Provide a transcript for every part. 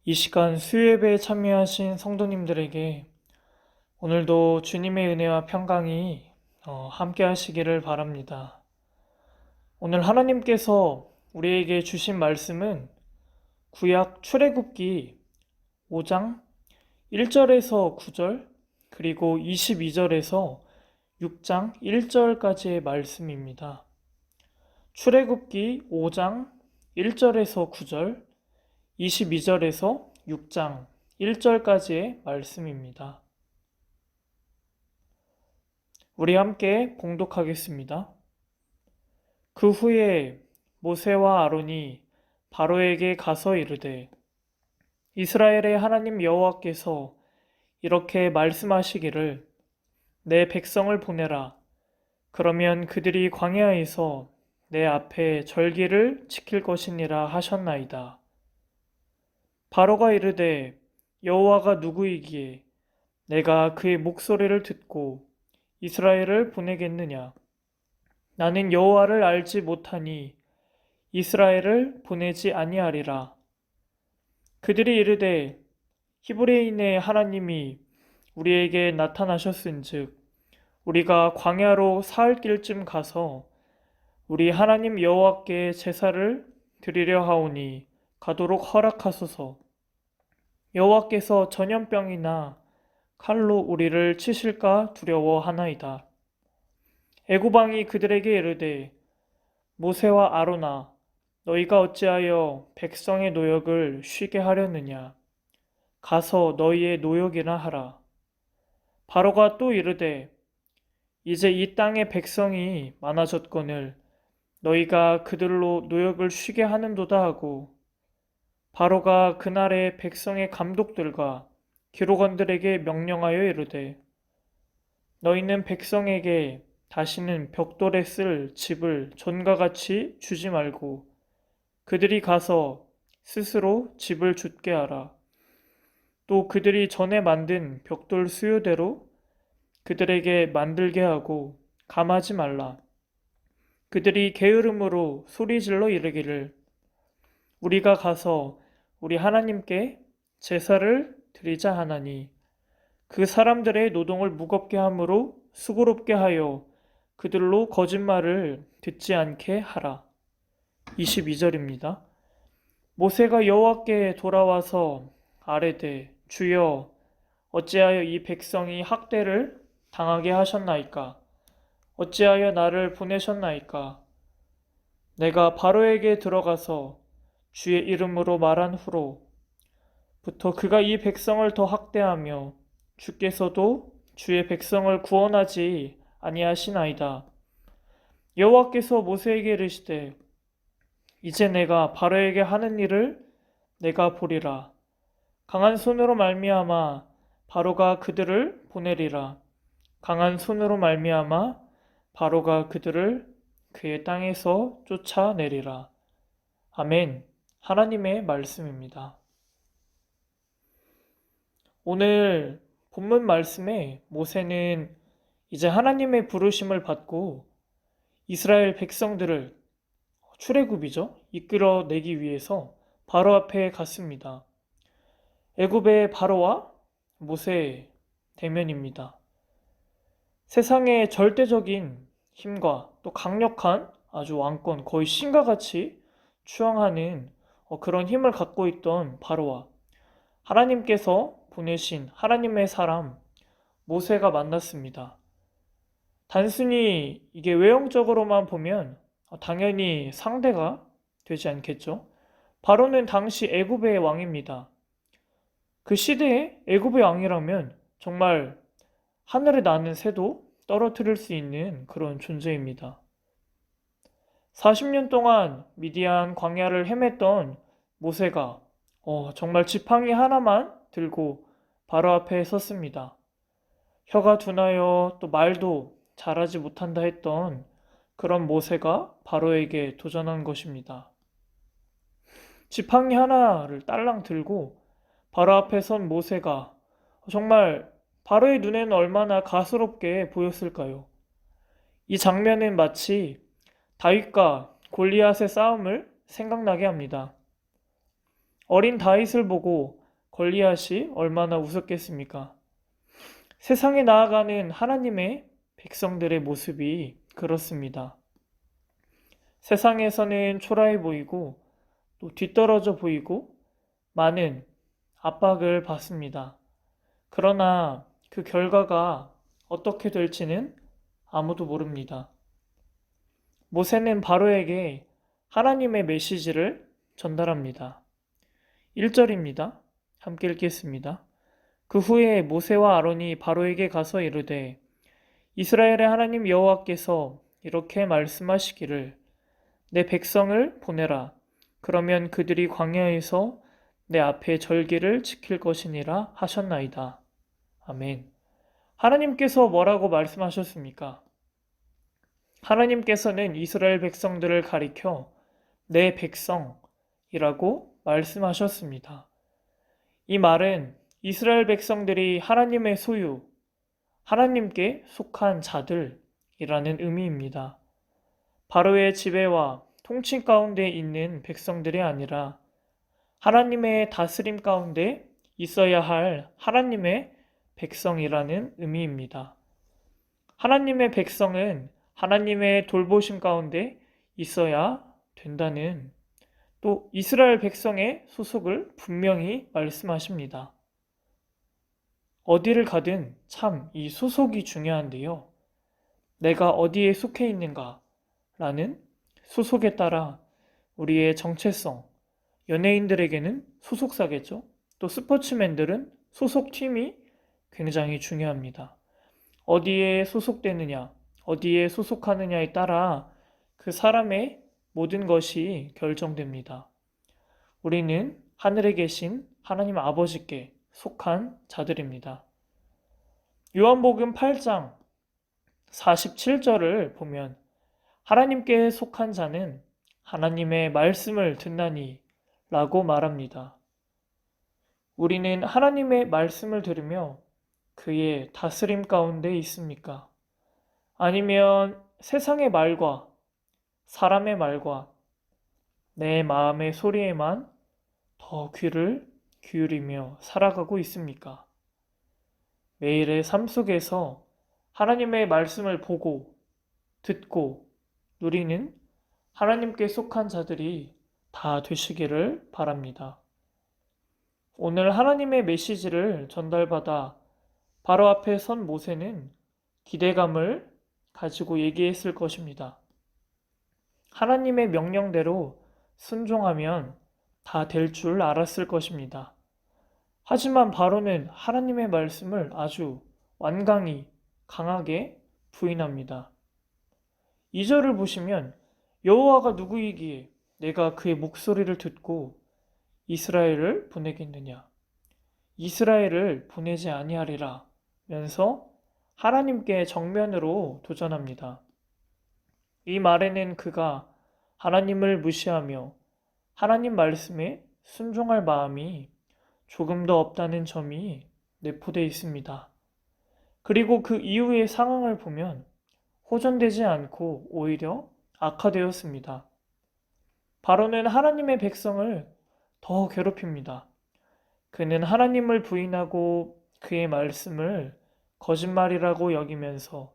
이 시간 수요예배에 참여하신 성도님들에게 오늘도 주님의 은혜와 평강이 함께 하시기를 바랍니다. 오늘 하나님께서 우리에게 주신 말씀은 구약 출애굽기 5장 1절에서 9절 그리고 22절에서 6장 1절까지의 말씀입니다. 출애굽기 5장 1절에서 9절 22절에서 6장 1절까지의 말씀입니다. 우리 함께 봉독하겠습니다. 그 후에 모세와 아론이 바로에게 가서 이르되 이스라엘의 하나님 여호와께서 이렇게 말씀하시기를 내 백성을 보내라. 그러면 그들이 광야에서 내 앞에 절기를 지킬 것이니라 하셨나이다. 바로가 이르되 여호와가 누구이기에 내가 그의 목소리를 듣고 이스라엘을 보내겠느냐? 나는 여호와를 알지 못하니 이스라엘을 보내지 아니하리라. 그들이 이르되 히브리인의 하나님이 우리에게 나타나셨은즉 우리가 광야로 사흘 길쯤 가서 우리 하나님 여호와께 제사를 드리려 하오니 가도록 허락하소서. 여호와께서 전염병이나 칼로 우리를 치실까 두려워하나이다. 애굽 왕이 그들에게 이르되 모세와 아론아 너희가 어찌하여 백성의 노역을 쉬게 하려느냐? 가서 너희의 노역이나 하라. 바로가 또 이르되 이제 이 땅의 백성이 많아졌거늘 너희가 그들로 노역을 쉬게 하는도다 하고 바로가 그날의 백성의 감독들과 기록원들에게 명령하여 이르되 너희는 백성에게 다시는 벽돌에 쓸 집을 전과 같이 주지 말고 그들이 가서 스스로 집을 짓게 하라. 또 그들이 전에 만든 벽돌 수요대로 그들에게 만들게 하고 감하지 말라. 그들이 게으름으로 소리질러 이르기를 우리가 가서 우리 하나님께 제사를 드리자 하나니 그 사람들의 노동을 무겁게 함으로 수고롭게 하여 그들로 거짓말을 듣지 않게 하라. 22절입니다. 모세가 여호와께 돌아와서 아뢰되 주여 어찌하여 이 백성이 학대를 당하게 하셨나이까? 어찌하여 나를 보내셨나이까? 내가 바로에게 들어가서 주의 이름으로 말한 후로부터 그가 이 백성을 더 학대하며 주께서도 주의 백성을 구원하지 아니하시나이다. 여호와께서 모세에게 이르시되 이제 내가 바로에게 하는 일을 내가 보리라. 강한 손으로 말미암아 바로가 그들을 보내리라. 강한 손으로 말미암아 바로가 그들을 그의 땅에서 쫓아내리라. 아멘. 하나님의 말씀입니다. 오늘 본문 말씀에 모세는 이제 하나님의 부르심을 받고 이스라엘 백성들을 출애굽이죠. 이끌어내기 위해서 바로 앞에 갔습니다. 애굽의 바로와 모세의 대면입니다. 세상의 절대적인 힘과 또 강력한 아주 왕권, 거의 신과 같이 추앙하는 그런 힘을 갖고 있던 바로와 하나님께서 보내신 하나님의 사람 모세가 만났습니다. 단순히 이게 외형적으로만 보면 당연히 상대가 되지 않겠죠. 바로는 당시 애굽의 왕입니다. 그 시대에 애굽의 왕이라면 정말 하늘에 나는 새도 떨어뜨릴 수 있는 그런 존재입니다. 40년 동안 미디안 광야를 헤맸던 모세가 정말 지팡이 하나만 들고 바로 앞에 섰습니다. 혀가 둔하여 또 말도 잘하지 못한다 했던 그런 모세가 바로에게 도전한 것입니다. 지팡이 하나를 딸랑 들고 바로 앞에 선 모세가 정말 바로의 눈에는 얼마나 가스롭게 보였을까요? 이 장면은 마치 다윗과 골리앗의 싸움을 생각나게 합니다. 어린 다윗을 보고 골리앗이 얼마나 웃었겠습니까? 세상에 나아가는 하나님의 백성들의 모습이 그렇습니다. 세상에서는 초라해 보이고 또 뒤떨어져 보이고 많은 압박을 받습니다. 그러나 그 결과가 어떻게 될지는 아무도 모릅니다. 모세는 바로에게 하나님의 메시지를 전달합니다. 1절입니다. 함께 읽겠습니다. 그 후에 모세와 아론이 바로에게 가서 이르되 이스라엘의 하나님 여호와께서 이렇게 말씀하시기를 내 백성을 보내라. 그러면 그들이 광야에서 내 앞에 절기를 지킬 것이니라 하셨나이다. 아멘. 하나님께서 뭐라고 말씀하셨습니까? 하나님께서는 이스라엘 백성들을 가리켜 내 백성이라고 말씀하셨습니다. 이 말은 이스라엘 백성들이 하나님의 소유, 하나님께 속한 자들이라는 의미입니다. 바로의 지배와 통치 가운데 있는 백성들이 아니라 하나님의 다스림 가운데 있어야 할 하나님의 백성이라는 의미입니다. 하나님의 백성은 하나님의 돌보심 가운데 있어야 된다는 또 이스라엘 백성의 소속을 분명히 말씀하십니다. 어디를 가든 참 이 소속이 중요한데요. 내가 어디에 속해 있는가 라는 소속에 따라 우리의 정체성, 연예인들에게는 소속사겠죠. 또 스포츠맨들은 소속팀이 굉장히 중요합니다. 어디에 소속되느냐, 어디에 소속하느냐에 따라 그 사람의 모든 것이 결정됩니다. 우리는 하늘에 계신 하나님 아버지께 속한 자들입니다. 요한복음 8장 47절을 보면 하나님께 속한 자는 하나님의 말씀을 듣나니 라고 말합니다. 우리는 하나님의 말씀을 들으며 그의 다스림 가운데 있습니까? 아니면 세상의 말과 사람의 말과 내 마음의 소리에만 더 귀를 기울이며 살아가고 있습니까? 매일의 삶 속에서 하나님의 말씀을 보고 듣고 누리는 하나님께 속한 자들이 다 되시기를 바랍니다. 오늘 하나님의 메시지를 전달받아 바로 앞에 선 모세는 기대감을 가지고 얘기했을 것입니다. 하나님의 명령대로 순종하면 다 될 줄 알았을 것입니다. 하지만 바로는 하나님의 말씀을 아주 완강히 강하게 부인합니다. 2절을 보시면 여호와가 누구이기에 내가 그의 목소리를 듣고 이스라엘을 보내겠느냐? 이스라엘을 보내지 아니하리라 면서 하나님께 정면으로 도전합니다. 이 말에는 그가 하나님을 무시하며 하나님 말씀에 순종할 마음이 조금도 없다는 점이 내포되어 있습니다. 그리고 그 이후의 상황을 보면 호전되지 않고 오히려 악화되었습니다. 바로는 하나님의 백성을 더 괴롭힙니다. 그는 하나님을 부인하고 그의 말씀을 거짓말이라고 여기면서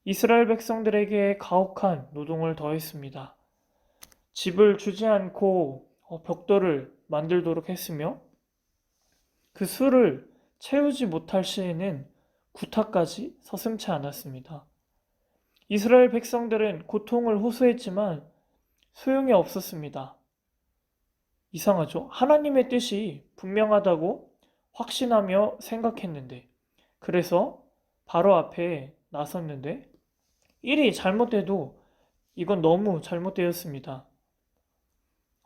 이스라엘 백성들에게 가혹한 노동을 더했습니다. 집을 주지 않고 벽돌을 만들도록 했으며 그 수를 채우지 못할 시에는 구타까지 서슴지 않았습니다. 이스라엘 백성들은 고통을 호소했지만 소용이 없었습니다. 이상하죠? 하나님의 뜻이 분명하다고 확신하며 생각했는데 그래서 바로 앞에 나섰는데 일이 잘못돼도 이건 너무 잘못되었습니다.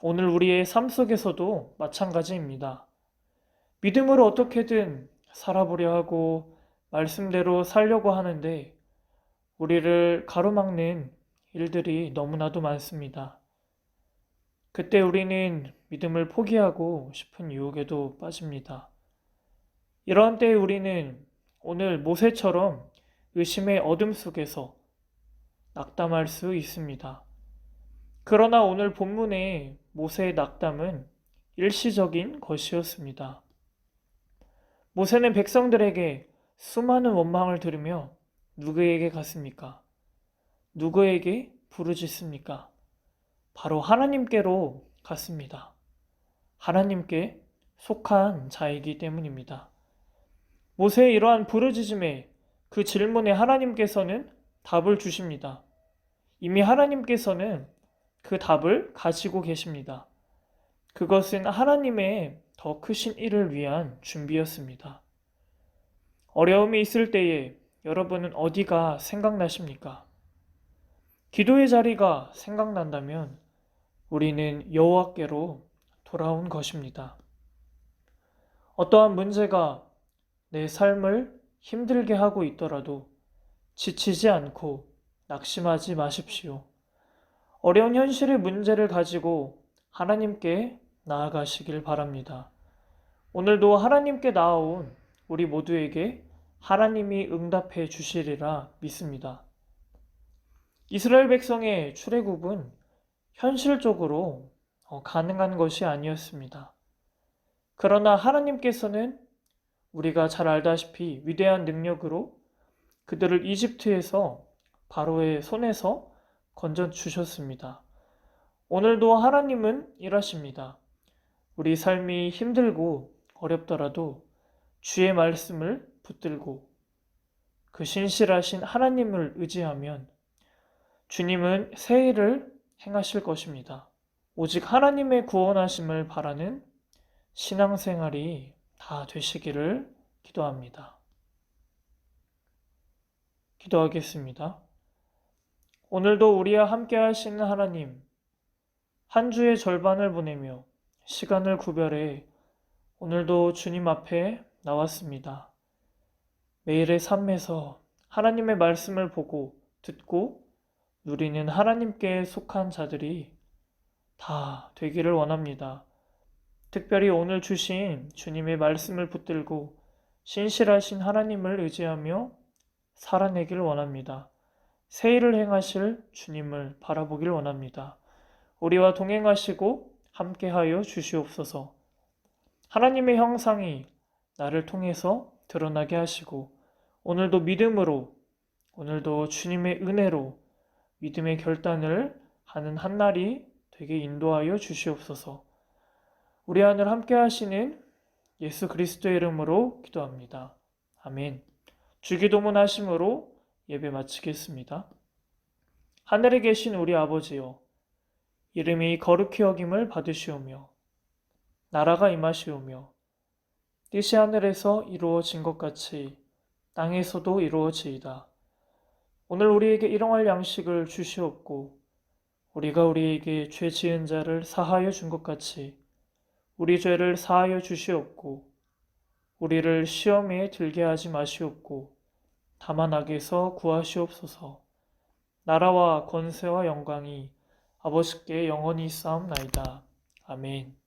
오늘 우리의 삶 속에서도 마찬가지입니다. 믿음으로 어떻게든 살아보려 하고 말씀대로 살려고 하는데 우리를 가로막는 일들이 너무나도 많습니다. 그때 우리는 믿음을 포기하고 싶은 유혹에도 빠집니다. 이러한 때에 우리는 오늘 모세처럼 의심의 어둠 속에서 낙담할 수 있습니다. 그러나 오늘 본문의 모세의 낙담은 일시적인 것이었습니다. 모세는 백성들에게 수많은 원망을 들으며 누구에게 갔습니까? 누구에게 부르짖습니까? 바로 하나님께로 갔습니다. 하나님께 속한 자이기 때문입니다. 모세의 이러한 부르짖음에 그 질문에 하나님께서는 답을 주십니다. 이미 하나님께서는 그 답을 가지고 계십니다. 그것은 하나님의 더 크신 일을 위한 준비였습니다. 어려움이 있을 때에 여러분은 어디가 생각나십니까? 기도의 자리가 생각난다면 우리는 여호와께로 돌아온 것입니다. 어떠한 문제가 내 삶을 힘들게 하고 있더라도 지치지 않고 낙심하지 마십시오. 어려운 현실의 문제를 가지고 하나님께 나아가시길 바랍니다. 오늘도 하나님께 나아온 우리 모두에게 하나님이 응답해 주시리라 믿습니다. 이스라엘 백성의 출애굽은 현실적으로 가능한 것이 아니었습니다. 그러나 하나님께서는 우리가 잘 알다시피 위대한 능력으로 그들을 이집트에서 바로의 손에서 건져주셨습니다. 오늘도 하나님은 일하십니다. 우리 삶이 힘들고 어렵더라도 주의 말씀을 붙들고 그 신실하신 하나님을 의지하면 주님은 새 일을 행하실 것입니다. 오직 하나님의 구원하심을 바라는 신앙생활이 다 되시기를 기도합니다. 기도하겠습니다. 오늘도 우리와 함께 하시는 하나님, 한 주의 절반을 보내며 시간을 구별해 오늘도 주님 앞에 나왔습니다. 매일의 삶에서 하나님의 말씀을 보고 듣고 누리는 하나님께 속한 자들이 다 되기를 원합니다. 특별히 오늘 주신 주님의 말씀을 붙들고 신실하신 하나님을 의지하며 살아내길 원합니다. 새 일을 행하실 주님을 바라보길 원합니다. 우리와 동행하시고 함께하여 주시옵소서. 하나님의 형상이 나를 통해서 드러나게 하시고 오늘도 믿음으로, 오늘도 주님의 은혜로 믿음의 결단을 하는 한날이 되게 인도하여 주시옵소서. 우리 하늘 함께 하시는 예수 그리스도의 이름으로 기도합니다. 아멘. 주기도문 하심으로 예배 마치겠습니다. 하늘에 계신 우리 아버지여, 이름이 거룩히 여김을 받으시오며 나라가 임하시오며 뜻이 하늘에서 이루어진 것 같이 땅에서도 이루어지이다. 오늘 우리에게 일용할 양식을 주시옵고 우리가 우리에게 죄 지은 자를 사하여 준 것 같이 우리 죄를 사하여 주시옵고 우리를 시험에 들게 하지 마시옵고 다만 악에서 구하시옵소서. 나라와 권세와 영광이 아버지께 영원히 있사옵나이다. 아멘.